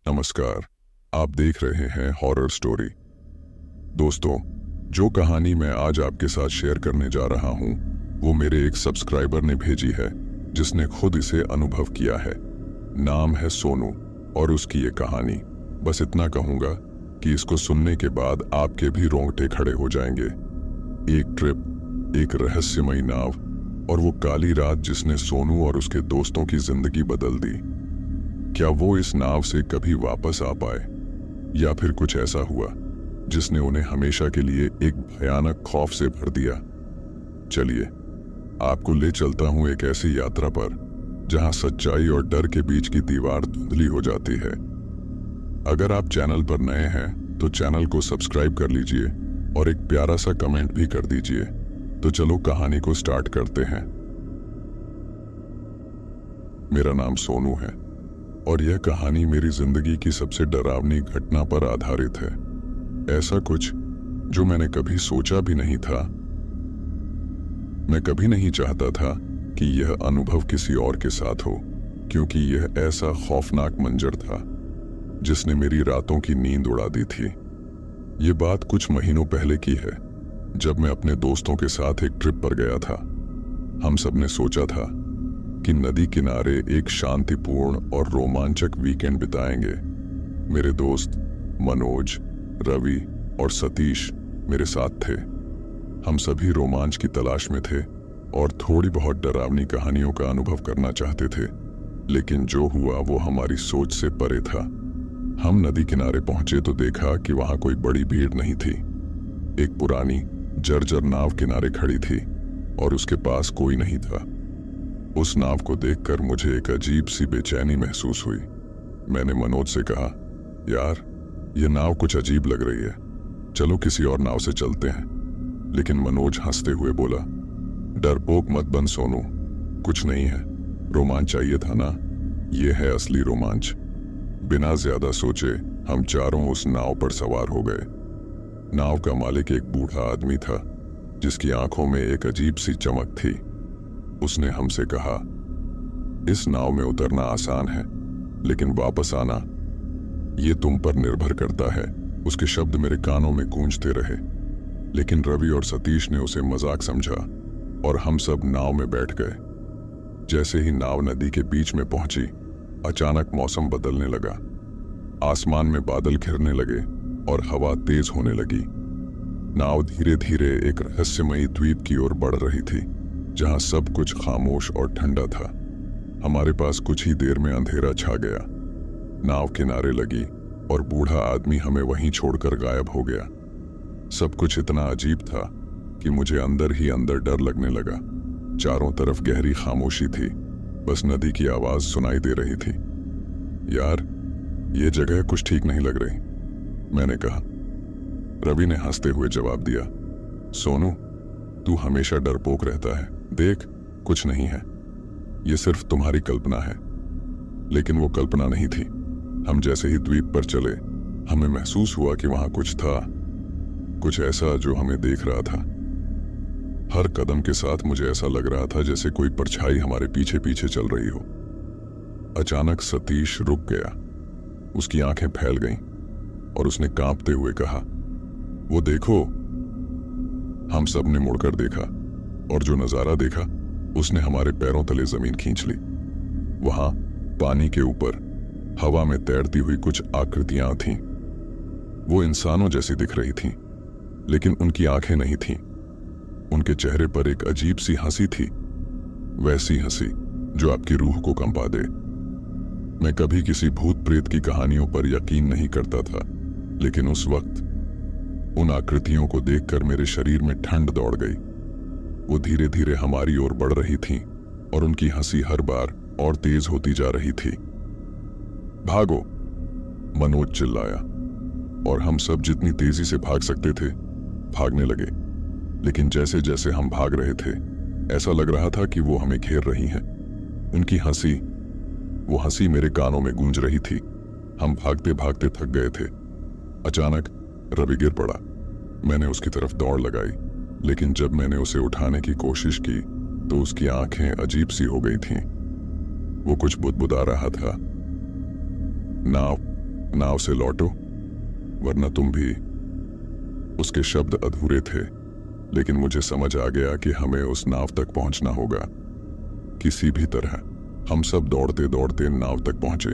नमस्कार। आप देख रहे हैं हॉरर स्टोरी। दोस्तों, जो कहानी मैं आज आपके साथ शेयर करने जा रहा हूं, वो मेरे एक सब्सक्राइबर ने भेजी है, जिसने खुद इसे अनुभव किया है। नाम है सोनू और उसकी ये कहानी। बस इतना कहूंगा कि इसको सुनने के बाद आपके भी रोंगटे खड़े हो जाएंगे। एक ट्रिप, एक रहस्यमयी नाव और वो काली रात जिसने सोनू और उसके दोस्तों की जिंदगी बदल दी। क्या वो इस नाव से कभी वापस आ पाए, या फिर कुछ ऐसा हुआ जिसने उन्हें हमेशा के लिए एक भयानक खौफ से भर दिया? चलिए, आपको ले चलता हूं एक ऐसी यात्रा पर जहां सच्चाई और डर के बीच की दीवार धुंधली हो जाती है। अगर आप चैनल पर नए हैं तो चैनल को सब्सक्राइब कर लीजिए और एक प्यारा सा कमेंट भी कर दीजिए। तो चलो कहानी को स्टार्ट करते हैं। मेरा नाम सोनू है और यह कहानी मेरी जिंदगी की सबसे डरावनी घटना पर आधारित है। ऐसा कुछ जो मैंने कभी सोचा भी नहीं था। मैं कभी नहीं चाहता था कि यह अनुभव किसी और के साथ हो, क्योंकि यह ऐसा खौफनाक मंजर था जिसने मेरी रातों की नींद उड़ा दी थी। ये बात कुछ महीनों पहले की है, जब मैं अपने दोस्तों के साथ एक ट्रिप पर गया था। हम सब ने सोचा था कि नदी किनारे एक शांतिपूर्ण और रोमांचक वीकेंड बिताएंगे। मेरे दोस्त मनोज, रवि और सतीश मेरे साथ थे। हम सभी रोमांच की तलाश में थे और थोड़ी बहुत डरावनी कहानियों का अनुभव करना चाहते थे। लेकिन जो हुआ वो हमारी सोच से परे था। हम नदी किनारे पहुंचे तो देखा कि वहां कोई बड़ी भीड़ नहीं थी। एक पुरानी जर्जर नाव किनारे खड़ी थी और उसके पास कोई नहीं था। उस नाव को देखकर मुझे एक अजीब सी बेचैनी महसूस हुई। मैंने मनोज से कहा, यार, ये नाव कुछ अजीब लग रही है, चलो किसी और नाव से चलते हैं। लेकिन मनोज हंसते हुए बोला, डरपोक मत बन सोनू, कुछ नहीं है, रोमांच चाहिए था ना, ये है असली रोमांच। बिना ज्यादा सोचे हम चारों उस नाव पर सवार हो गए। नाव का मालिक एक बूढ़ा आदमी था, जिसकी आंखों में एक अजीब सी चमक थी। उसने हमसे कहा, इस नाव में उतरना आसान है, लेकिन वापस आना ये तुम पर निर्भर करता है। उसके शब्द मेरे कानों में गूंजते रहे, लेकिन रवि और सतीश ने उसे मजाक समझा और हम सब नाव में बैठ गए। जैसे ही नाव नदी के बीच में पहुंची, अचानक मौसम बदलने लगा। आसमान में बादल घिरने लगे और हवा तेज होने लगी। नाव धीरे धीरे एक रहस्यमयी द्वीप की ओर बढ़ रही थी, जहां सब कुछ खामोश और ठंडा था। हमारे पास कुछ ही देर में अंधेरा छा गया। नाव किनारे लगी और बूढ़ा आदमी हमें वहीं छोड़कर गायब हो गया। सब कुछ इतना अजीब था कि मुझे अंदर ही अंदर डर लगने लगा। चारों तरफ गहरी खामोशी थी, बस नदी की आवाज सुनाई दे रही थी। यार, ये जगह कुछ ठीक नहीं लग रही, मैंने कहा। रवि ने हंसते हुए जवाब दिया, सोनू, तू हमेशा डरपोक रहता है, देख, कुछ नहीं है, ये सिर्फ तुम्हारी कल्पना है। लेकिन वो कल्पना नहीं थी। हम जैसे ही द्वीप पर चले, हमें महसूस हुआ कि वहां कुछ था, कुछ ऐसा जो हमें देख रहा था। हर कदम के साथ मुझे ऐसा लग रहा था जैसे कोई परछाई हमारे पीछे पीछे चल रही हो। अचानक सतीश रुक गया, उसकी आंखें फैल गईं और उसने कांपते हुए कहा, वो देखो। हम सब ने मुड़कर देखा और जो नजारा देखा उसने हमारे पैरों तले जमीन खींच ली। वहां पानी के ऊपर हवा में तैरती हुई कुछ आकृतियां थीं। वो इंसानों जैसी दिख रही थीं, लेकिन उनकी आंखें नहीं थीं। उनके चेहरे पर एक अजीब सी हंसी थी, वैसी हंसी जो आपकी रूह को कंपा दे। मैं कभी किसी भूत प्रेत की कहानियों पर यकीन नहीं करता था, लेकिन उस वक्त उन आकृतियों को देखकर मेरे शरीर में ठंड दौड़ गई। वो धीरे धीरे हमारी ओर बढ़ रही थीं और उनकी हंसी हर बार और तेज होती जा रही थी। भागो, मनोज चिल्लाया और हम सब जितनी तेजी से भाग सकते थे भागने लगे। लेकिन जैसे जैसे हम भाग रहे थे, ऐसा लग रहा था कि वो हमें घेर रही हैं। उनकी हंसी, वो हंसी मेरे कानों में गूंज रही थी। हम भागते भागते थक गए थे। अचानक रवि गिर पड़ा। मैंने उसकी तरफ दौड़ लगाई, लेकिन जब मैंने उसे उठाने की कोशिश की तो उसकी आंखें अजीब सी हो गई थीं। वो कुछ बुदबुदा रहा था। नाव नाव से लौटो, वरना तुम भी। उसके शब्द अधूरे थे, लेकिन मुझे समझ आ गया कि हमें उस नाव तक पहुंचना होगा किसी भी तरह। हम सब दौड़ते दौड़ते नाव तक पहुंचे।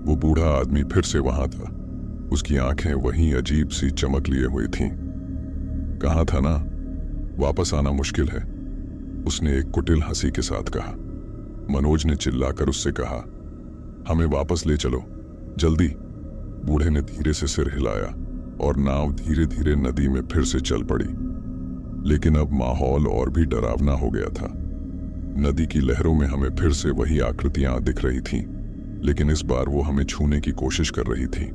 वो बूढ़ा आदमी फिर से वहां था। उसकी आंखें वहीं अजीब सी चमक लिए हुई थीं। कहा था ना, वापस आना मुश्किल है, उसने एक कुटिल हंसी के साथ कहा। मनोज ने चिल्लाकर उससे कहा, हमें वापस ले चलो, जल्दी। बूढ़े ने धीरे से सिर हिलाया और नाव धीरे धीरे नदी में फिर से चल पड़ी। लेकिन अब माहौल और भी डरावना हो गया था। नदी की लहरों में हमें फिर से वही आकृतियां दिख रही थीं, लेकिन इस बार वो हमें छूने की कोशिश कर रही थी।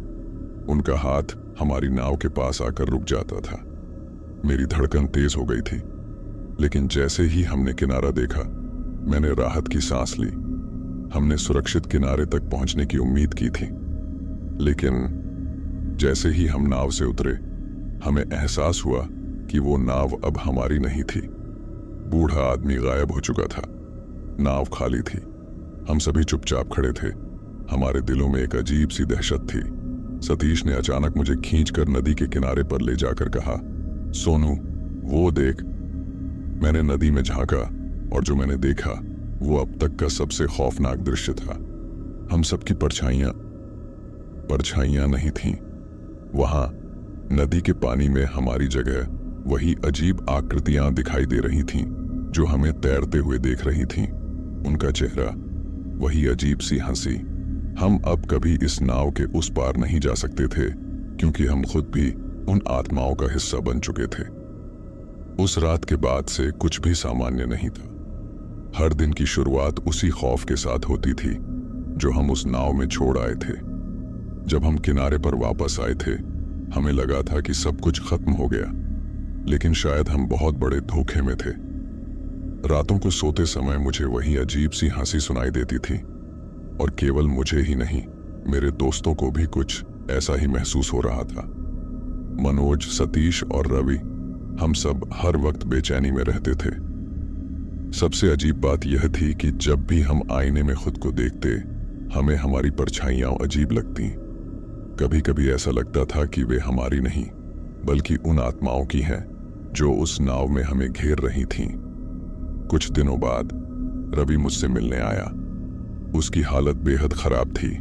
उनका हाथ हमारी नाव के पास आकर रुक जाता था। मेरी धड़कन तेज हो गई थी, लेकिन जैसे ही हमने किनारा देखा, मैंने राहत की सांस ली। हमने सुरक्षित किनारे तक पहुंचने की उम्मीद की थी, लेकिन जैसे ही हम नाव से उतरे, हमें एहसास हुआ कि वो नाव अब हमारी नहीं थी। बूढ़ा आदमी गायब हो चुका था। नाव खाली थी। हम सभी चुपचाप खड़े थे। हमारे दिलों में एक अजीब सी दहशत थी। सतीश ने अचानक मुझे खींचकर नदी के किनारे पर ले जाकर कहा, सोनू, वो देख। मैंने नदी में झांका और जो मैंने देखा वो अब तक का सबसे खौफनाक दृश्य था। हम सबकी परछाइयां नहीं थीं। वहां नदी के पानी में हमारी जगह वही अजीब आकृतियां दिखाई दे रही थीं जो हमें तैरते हुए देख रही थीं। उनका चेहरा, वही अजीब सी हंसी। हम अब कभी इस नाव के उस पार नहीं जा सकते थे, क्योंकि हम खुद भी उन आत्माओं का हिस्सा बन चुके थे। उस रात के बाद से कुछ भी सामान्य नहीं था। हर दिन की शुरुआत उसी खौफ के साथ होती थी जो हम उस नाव में छोड़ आए थे। जब हम किनारे पर वापस आए थे, हमें लगा था कि सब कुछ खत्म हो गया, लेकिन शायद हम बहुत बड़े धोखे में थे। रातों को सोते समय मुझे वही अजीब सी हंसी सुनाई देती थी, और केवल मुझे ही नहीं, मेरे दोस्तों को भी कुछ ऐसा ही महसूस हो रहा था। मनोज, सतीश और रवि, हम सब हर वक्त बेचैनी में रहते थे। सबसे अजीब बात यह थी कि जब भी हम आईने में खुद को देखते, हमें हमारी परछाइयां अजीब लगती। कभी कभी ऐसा लगता था कि वे हमारी नहीं, बल्कि उन आत्माओं की हैं जो उस नाव में हमें घेर रही थीं। कुछ दिनों बाद रवि मुझसे मिलने आया। उसकी हालत बेहद खराब थी।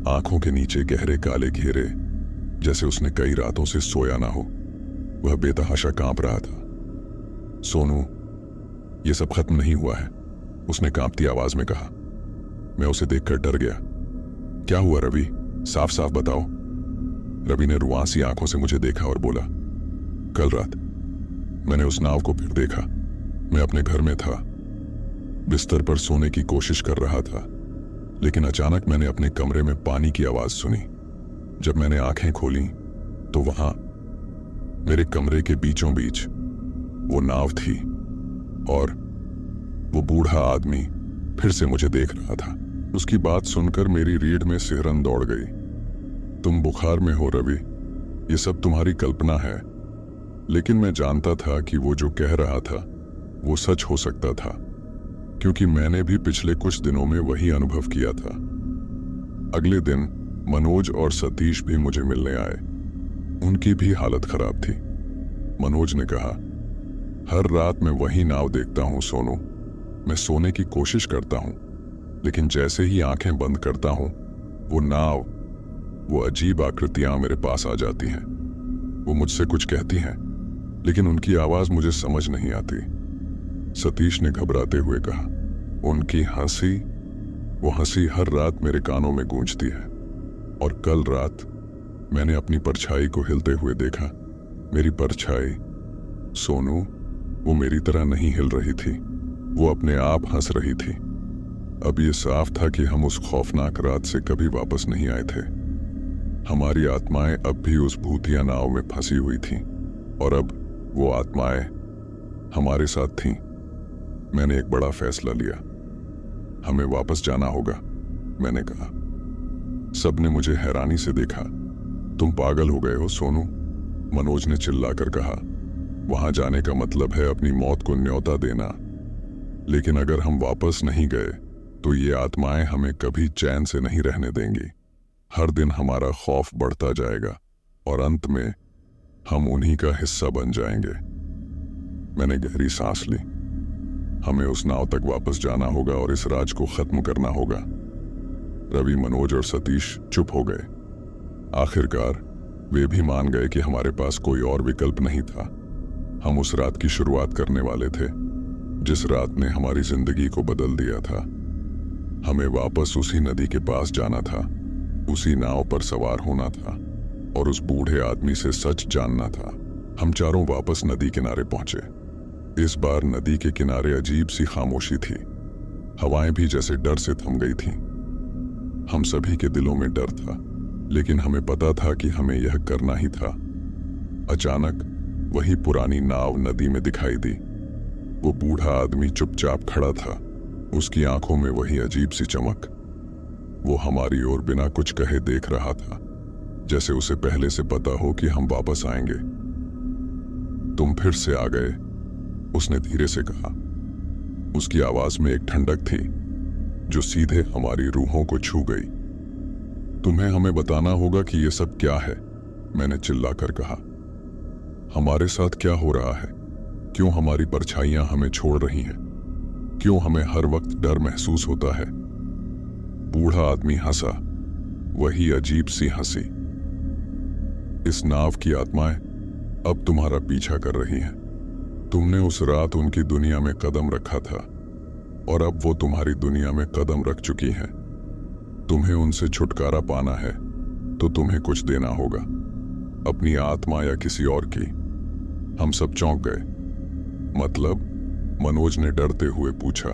आंखों के नीचे गहरे काले घेरे, जैसे उसने कई रातों से सोया ना हो। वह बेतहाशा कांप रहा था। सोनू, ये सब खत्म नहीं हुआ है, उसने कांपती आवाज में कहा। मैं उसे देखकर डर गया। क्या हुआ रवि, साफ साफ बताओ। रवि ने रुआंसी आंखों से मुझे देखा और बोला, कल रात मैंने उस नाव को फिर देखा। मैं अपने घर में था, बिस्तर पर सोने की कोशिश कर रहा था, लेकिन अचानक मैंने अपने कमरे में पानी की आवाज सुनी। जब मैंने आंखें खोली तो वहां मेरे कमरे के बीचों बीच वो नाव थी, और वो बूढ़ा आदमी फिर से मुझे देख रहा था। उसकी बात सुनकर मेरी रीढ़ में सिहरन दौड़ गई। तुम बुखार में हो रवि, ये सब तुम्हारी कल्पना है। लेकिन मैं जानता था कि वो जो कह रहा था वो सच हो सकता था, क्योंकि मैंने भी पिछले कुछ दिनों में वही अनुभव किया था। अगले दिन मनोज और सतीश भी मुझे मिलने आए। उनकी भी हालत खराब थी। मनोज ने कहा, हर रात मैं वही नाव देखता हूं सोनू। मैं सोने की कोशिश करता हूं, लेकिन जैसे ही आंखें बंद करता हूं, वो नाव, वो अजीब आकृतियां मेरे पास आ जाती हैं। वो मुझसे कुछ कहती हैं, लेकिन उनकी आवाज मुझे समझ नहीं आती। सतीश ने घबराते हुए कहा, उनकी हंसी, वो हंसी हर रात मेरे कानों में गूंजती है। और कल रात मैंने अपनी परछाई को हिलते हुए देखा। मेरी परछाई, सोनू, वो मेरी तरह नहीं हिल रही थी, वो अपने आप हंस रही थी। अब ये साफ था कि हम उस खौफनाक रात से कभी वापस नहीं आए थे। हमारी आत्माएं अब भी उस भूतिया नाव में फंसी हुई थीं, और अब वो आत्माएं हमारे साथ थीं। मैंने एक बड़ा फैसला लिया। हमें वापस जाना होगा, मैंने कहा। सबने मुझे हैरानी से देखा। तुम पागल हो गए हो सोनू, मनोज ने चिल्लाकर कहा। वहां जाने का मतलब है अपनी मौत को न्योता देना। लेकिन अगर हम वापस नहीं गए तो ये आत्माएं हमें कभी चैन से नहीं रहने देंगी। हर दिन हमारा खौफ बढ़ता जाएगा और अंत में हम उन्हीं का हिस्सा बन जाएंगे। मैंने गहरी सांस ली। हमें उस नाव तक वापस जाना होगा और इस राज को खत्म करना होगा। रवि, मनोज और सतीश चुप हो गए। आखिरकार वे भी मान गए कि हमारे पास कोई और विकल्प नहीं था। हम उस रात की शुरुआत करने वाले थे जिस रात ने हमारी जिंदगी को बदल दिया था। हमें वापस उसी नदी के पास जाना था, उसी नाव पर सवार होना था और उस बूढ़े आदमी से सच जानना था। हम चारों वापस नदी किनारे पहुंचे। इस बार नदी के किनारे अजीब सी खामोशी थी। हवाएं भी जैसे डर से थम गई थीं। हम सभी के दिलों में डर था, लेकिन हमें पता था कि हमें यह करना ही था। अचानक वही पुरानी नाव नदी में दिखाई दी। वो बूढ़ा आदमी चुपचाप खड़ा था, उसकी आंखों में वही अजीब सी चमक। वो हमारी ओर बिना कुछ कहे देख रहा था, जैसे उसे पहले से पता हो कि हम वापस आएंगे। तुम फिर से आ गए, उसने धीरे से कहा। उसकी आवाज में एक ठंडक थी जो सीधे हमारी रूहों को छू गई। तुम्हें हमें बताना होगा कि यह सब क्या है, मैंने चिल्लाकर कहा। हमारे साथ क्या हो रहा है? क्यों हमारी परछाइयां हमें छोड़ रही हैं? क्यों हमें हर वक्त डर महसूस होता है? बूढ़ा आदमी हंसा, वही अजीब सी हंसी। इस नाव की आत्माएं अब तुम्हारा पीछा कर रही हैं। तुमने उस रात उनकी दुनिया में कदम रखा था और अब वो तुम्हारी दुनिया में कदम रख चुकी हैं। तुम्हें उनसे छुटकारा पाना है तो तुम्हें कुछ देना होगा, अपनी आत्मा या किसी और की। हम सब चौंक गए। मतलब? मनोज ने डरते हुए पूछा।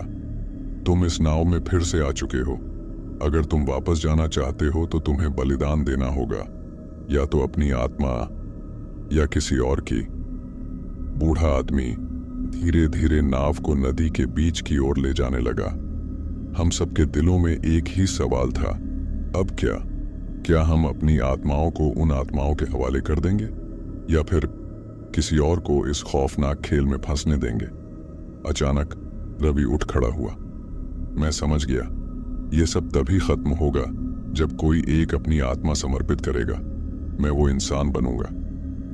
तुम इस नाव में फिर से आ चुके हो। अगर तुम वापस जाना चाहते हो तो तुम्हें बलिदान देना होगा, या तो अपनी आत्मा या किसी और की। बूढ़ा आदमी धीरे धीरे नाव को नदी के बीच की ओर ले जाने लगा। हम सबके दिलों में एक ही सवाल था, अब क्या? क्या हम अपनी आत्माओं को उन आत्माओं के हवाले कर देंगे या फिर किसी और को इस खौफनाक खेल में फंसने देंगे? अचानक रवि उठ खड़ा हुआ। मैं समझ गया, यह सब तभी खत्म होगा जब कोई एक अपनी आत्मा समर्पित करेगा। मैं वो इंसान बनूंगा।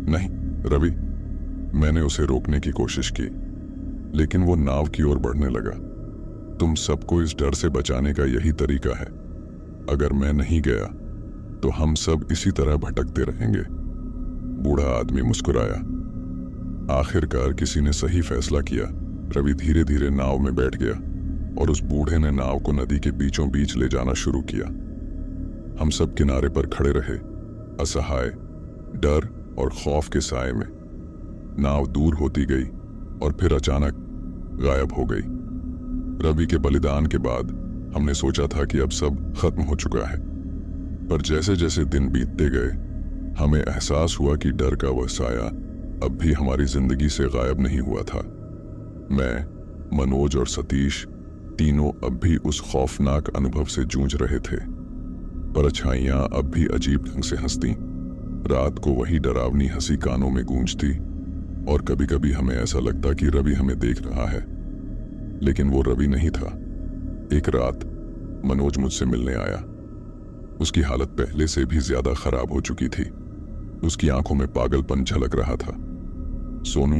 नहीं रवि, मैंने उसे रोकने की कोशिश की, लेकिन वो नाव की ओर बढ़ने लगा। तुम सबको इस डर से बचाने का यही तरीका है। अगर मैं नहीं गया तो हम सब इसी तरह भटकते रहेंगे। बूढ़ा आदमी मुस्कुराया। आखिरकार किसी ने सही फैसला किया। रवि धीरे धीरे नाव में बैठ गया और उस बूढ़े ने नाव को नदी के बीचों बीच ले जाना शुरू किया। हम सब किनारे पर खड़े रहे, असहाय, डर और खौफ के साए में। नाव दूर होती गई और फिर अचानक गायब हो गई। रवि के बलिदान के बाद हमने सोचा था कि अब सब खत्म हो चुका है, पर जैसे जैसे दिन बीतते गए हमें एहसास हुआ कि डर का वह साया अब भी हमारी जिंदगी से गायब नहीं हुआ था। मैं, मनोज और सतीश तीनों अब भी उस खौफनाक अनुभव से जूझ रहे थे। परछाइयां अब भी अजीब ढंग से हंसती। रात को वही डरावनी हंसी कानों में गूंजती और कभी कभी हमें ऐसा लगता कि रवि हमें देख रहा है, लेकिन वो रवि नहीं था। एक रात मनोज मुझसे मिलने आया। उसकी हालत पहले से भी ज्यादा खराब हो चुकी थी। उसकी आंखों में पागलपन झलक रहा था। सोनू,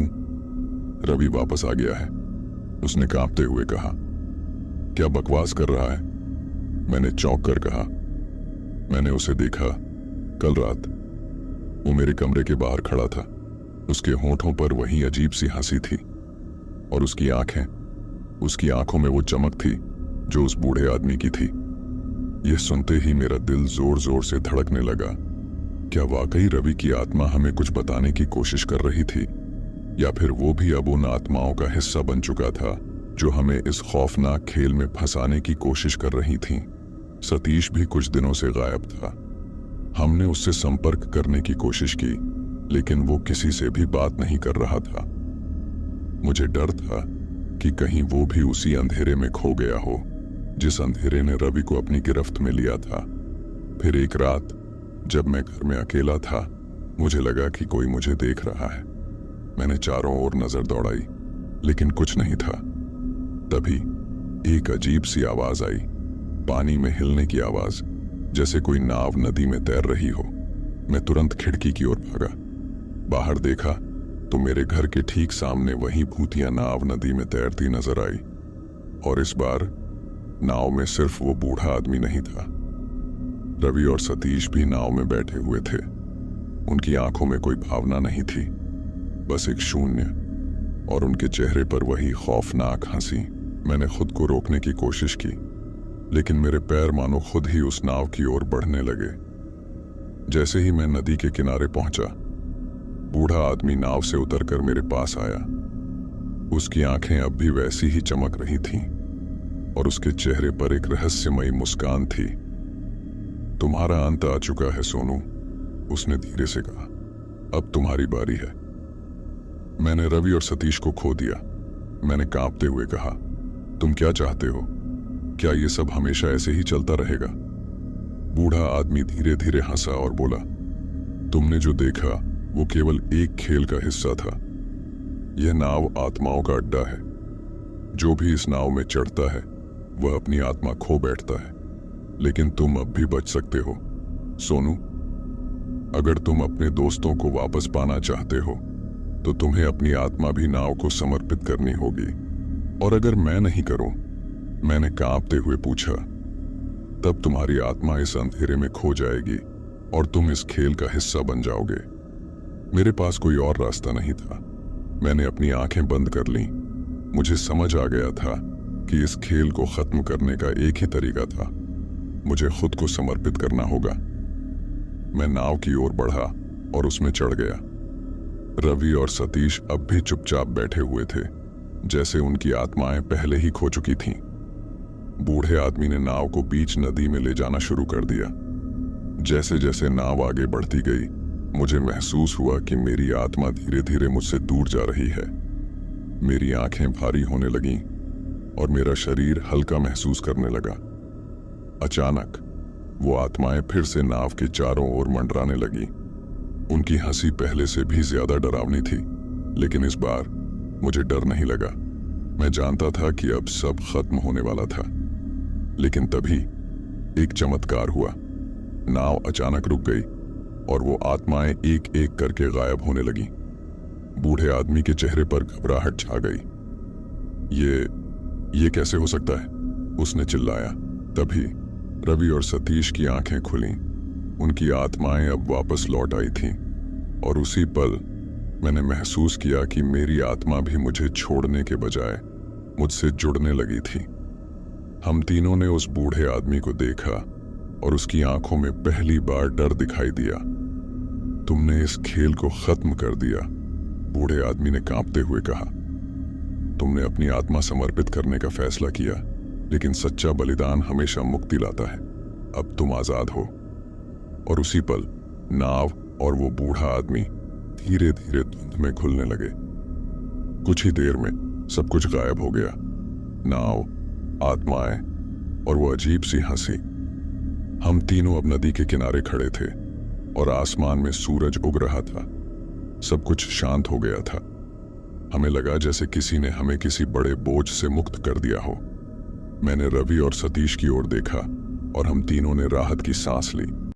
रवि वापस आ गया है, उसने कांपते हुए कहा। क्या बकवास कर रहा है? मैंने चौंक कर कहा। मैंने उसे देखा कल रात। वो मेरे कमरे के बाहर खड़ा था। उसके होंठों पर वही अजीब सी हंसी थी और उसकी आंखों में वो चमक थी जो उस बूढ़े आदमी की थी। यह सुनते ही मेरा दिल जोर जोर से धड़कने लगा। क्या वाकई रवि की आत्मा हमें कुछ बताने की कोशिश कर रही थी, या फिर वो भी अब उन आत्माओं का हिस्सा बन चुका था जो हमें इस खौफनाक खेल में फंसाने की कोशिश कर रही थीं? सतीश भी कुछ दिनों से गायब था। हमने उससे संपर्क करने की कोशिश की, लेकिन वो किसी से भी बात नहीं कर रहा था। मुझे डर था कि कहीं वो भी उसी अंधेरे में खो गया हो जिस अंधेरे ने रवि को अपनी गिरफ्त में लिया था। फिर एक रात जब मैं घर में अकेला था, मुझे लगा कि कोई मुझे देख रहा है। मैंने चारों ओर नजर दौड़ाई, लेकिन कुछ नहीं था। तभी एक अजीब सी आवाज आई, पानी में हिलने की आवाज, जैसे कोई नाव नदी में तैर रही हो। मैं तुरंत खिड़की की ओर भागा। बाहर देखा तो मेरे घर के ठीक सामने वही भूतिया नाव नदी में तैरती नजर आई। और इस बार नाव में सिर्फ वो बूढ़ा आदमी नहीं था, रवि और सतीश भी नाव में बैठे हुए थे। उनकी आंखों में कोई भावना नहीं थी, बस एक शून्य, और उनके चेहरे पर वही खौफनाक हंसी। मैंने खुद को रोकने की कोशिश की, लेकिन मेरे पैर मानो खुद ही उस नाव की ओर बढ़ने लगे। जैसे ही मैं नदी के किनारे पहुंचा, बूढ़ा आदमी नाव से उतरकर मेरे पास आया। उसकी आंखें अब भी वैसी ही चमक रही थीं, और उसके चेहरे पर एक रहस्यमयी मुस्कान थी। तुम्हारा अंत आ चुका है सोनू, उसने धीरे से कहा। अब तुम्हारी बारी है। मैंने रवि और सतीश को खो दिया। मैंने कांपते हुए कहा, तुम क्या चाहते हो? क्या ये सब हमेशा ऐसे ही चलता रहेगा? बूढ़ा आदमी धीरे धीरे हंसा और बोला, तुमने जो देखा वो केवल एक खेल का हिस्सा था। यह नाव आत्माओं का अड्डा है। जो भी इस नाव में चढ़ता है वह अपनी आत्मा खो बैठता है। लेकिन तुम अब भी बच सकते हो सोनू। अगर तुम अपने दोस्तों को वापस पाना चाहते हो तो तुम्हें अपनी आत्मा भी नाव को समर्पित करनी होगी। और अगर मैं नहीं करूं, मैंने कांपते हुए पूछा, तब तुम्हारी आत्मा इस अंधेरे में खो जाएगी और तुम इस खेल का हिस्सा बन जाओगे। मेरे पास कोई और रास्ता नहीं था। मैंने अपनी आंखें बंद कर लीं। मुझे समझ आ गया था कि इस खेल को खत्म करने का एक ही तरीका था, मुझे खुद को समर्पित करना होगा। मैं नाव की ओर बढ़ा और उसमें चढ़ गया। रवि और सतीश अब भी चुपचाप बैठे हुए थे, जैसे उनकी आत्माएं पहले ही खो चुकी थीं। बूढ़े आदमी ने नाव को बीच नदी में ले जाना शुरू कर दिया। जैसे जैसे नाव आगे बढ़ती गई, मुझे महसूस हुआ कि मेरी आत्मा धीरे धीरे मुझसे दूर जा रही है। मेरी आंखें भारी होने लगीं और मेरा शरीर हल्का महसूस करने लगा। अचानक वो आत्माएं फिर से नाव के चारों ओर मंडराने लगी। उनकी हंसी पहले से भी ज्यादा डरावनी थी, लेकिन इस बार मुझे डर नहीं लगा। मैं जानता था कि अब सब खत्म होने वाला था। लेकिन तभी एक चमत्कार हुआ। नाव अचानक रुक गई और वो आत्माएं एक एक करके गायब होने लगी। बूढ़े आदमी के चेहरे पर घबराहट छा गई। ये कैसे हो सकता है? उसने चिल्लाया। तभी रवि और सतीश की आंखें खुलीं। उनकी आत्माएं अब वापस लौट आई थीं, और उसी पल मैंने महसूस किया कि मेरी आत्मा भी मुझे छोड़ने के बजाय मुझसे जुड़ने लगी थी। हम तीनों ने उस बूढ़े आदमी को देखा और उसकी आंखों में पहली बार डर दिखाई दिया। तुमने इस खेल को खत्म कर दिया, बूढ़े आदमी ने कांपते हुए कहा। तुमने अपनी आत्मा समर्पित करने का फैसला किया, लेकिन सच्चा बलिदान हमेशा मुक्ति लाता है। अब तुम आजाद हो। और उसी पल नाव और वो बूढ़ा आदमी धीरे धीरे धुंध में घुलने लगे। कुछ ही देर में सब कुछ गायब हो गया। नाव, आत्माएं और वो अजीब सी हंसी। हम तीनों अब नदी के किनारे खड़े थे और आसमान में सूरज उग रहा था। सब कुछ शांत हो गया था। हमें लगा जैसे किसी ने हमें किसी बड़े बोझ से मुक्त कर दिया हो। मैंने रवि और सतीश की ओर देखा और हम तीनों ने राहत की सांस ली।